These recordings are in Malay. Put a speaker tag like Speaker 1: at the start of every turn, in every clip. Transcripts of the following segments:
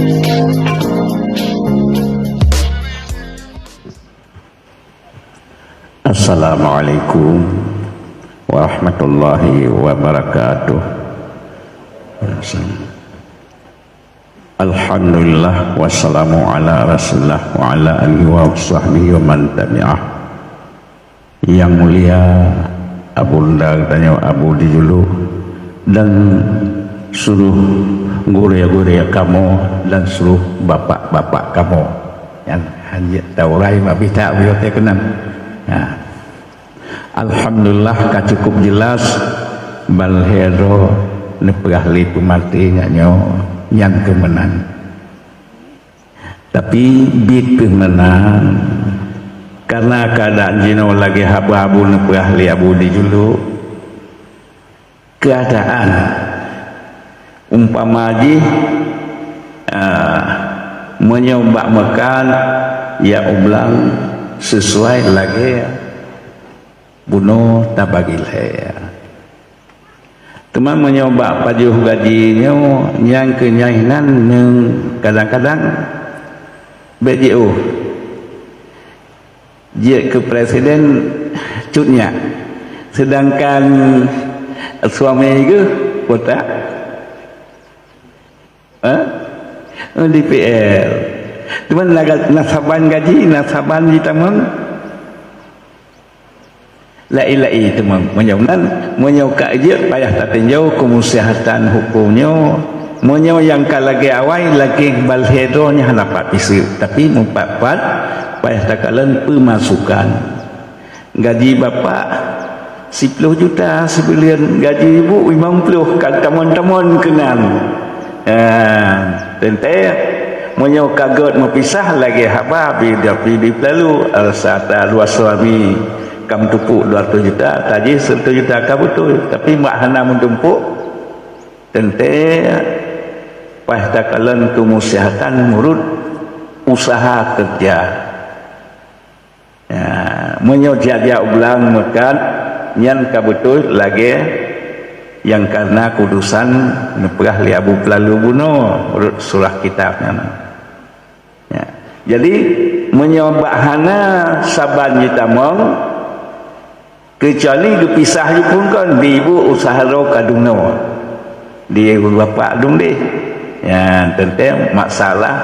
Speaker 1: Assalamualaikum warahmatullahi wabarakatuh. Alhamdulillah wassalamu ala rasulillah wa ala alihi wa sahbihi wa man tabi'ah. Yang mulia Abu Undang dan Abu Dijulu dan seluruh guru-guru kamu dan seluruh bapak-bapak kamu yang hanya taurai mabita biyote kenan. Alhamdulillah cukup jelas balhero nepahli pemati nyanyo yang kemenang. Tapi bit kemenang karena keadaan jino lagi habu-habu nepahli Abu Dijulu keadaan umpama haji menyoba makan ya ulang sesuai lagi bunuh tabagil ya teman menyoba pajuh gajinya yang kenyahinan kadang-kadang BJU dia ke presiden cutnya sedangkan suami itu kota DPR teman nasaban gaji nasaban di taman lai-lai teman menyaunan menyauka aja payah tak tinjau kemusyaharatan hukumnya menyau yang kalagi awai lagi balhedonya hanapat isu tapi mumpapat payah tak kalian pemasukan gaji bapak 10 juta sebulan gaji ibu 50 kan teman-teman kenan tente menyau kaget mepisah lagi haba bila lalu alsata dua suami kam tupuk 200 juta taji 1 juta ka betul tapi mak hana mentumpuk tente pas takalan kemusyaharatan murut usaha kerja ya menyo jaja ulang makan nyan ka betul lagi yang karena kudusan neprah li Abu Pelalu buno urut surah kitabnya ya jadi menyoba hana saban jitamong kecuali dipisah pun kan di ibu usaha ro kadungno di bapak dung deh ya tentang masalah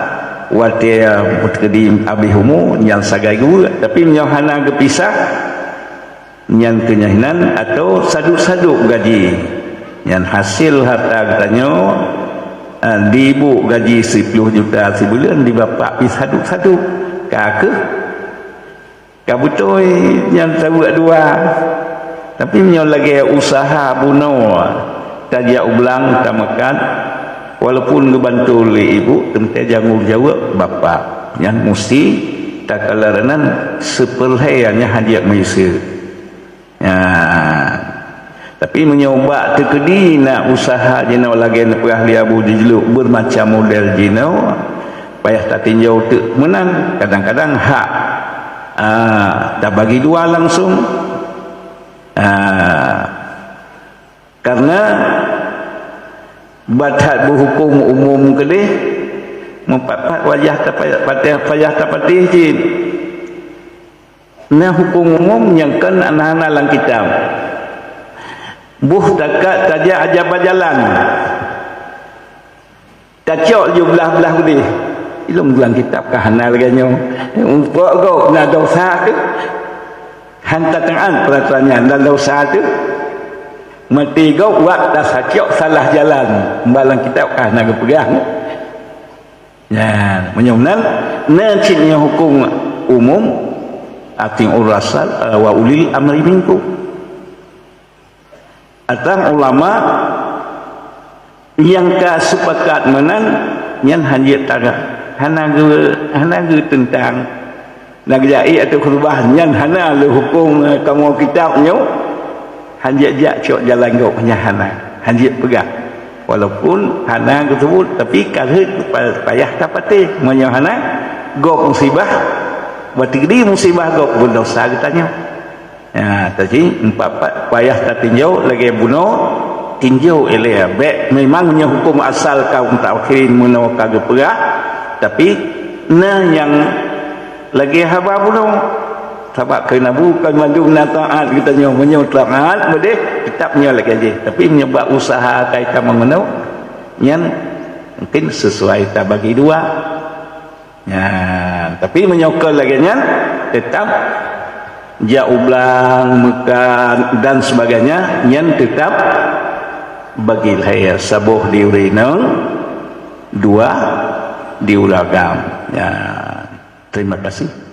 Speaker 1: watia putkedi abi humu yang sagai guru tapi nyohana kepisah yang kenyahinan atau saduk-saduk gaji yang hasil harta katanya di ibu gaji 10 juta sebulan di bapak pi saduk-saduk kakek kabutoi yang tahu dua tapi menyo lagi usaha buno tajak ulang tamakan walaupun ngebantu oleh ibu tentu jangan jawab bapak yang mesti tak kalaranan sepelhayanya hadiah maisir ya tapi menyoba tekedi nak usaha jino lagi nak ahli Abu Dijulu bermacam model jino payah tak tinjau tu menang kadang-kadang hak dah bagi dua langsung karena batat berhukum umum kedih mempat wajah payah tapatih jin nah hukum umum yang kan anak-anak lang kitab buh takat tajak aja berjalan tacok jumlah-belah kedih ilmu dalam kitab kahanal ganyo untuk kau nak dosa tu hantar tangan peraturannya dan dosa tu mati kau buat dah sakit salah jalan balang kitab kahanal pegang ya menyumnan nancitnya hukum umum ating urasal wa ulil amri minkum atang ulama yang sepakat menan yang hanya tarak hana tentang nagjai atau kurbannya hana le hukum kamu kitabnya hanya cok jalan go hanya hanya pegang walaupun hana tersebut tapi kahit payah tapati menyo hana go musibah berarti di musibah go berdosa katanya ya tadi empat payah tak tinjau lagi bunuh tinjau eleh baik memangnya hukum asal kaum takhirin munau kagak perah tapi na yang lagi haba bunuh sebab kena bukan maju na taat kita nyonya taat boleh tetapnya lagi aja tapi menyebab usaha kaitan mengenau yang mungkin sesuai tak bagi dua ya tapi menyokol lagi nya tetap jaublang mekan dan sebagainya yang tetap bagi saya sabuh diurinang dua diulagam ya terima kasih.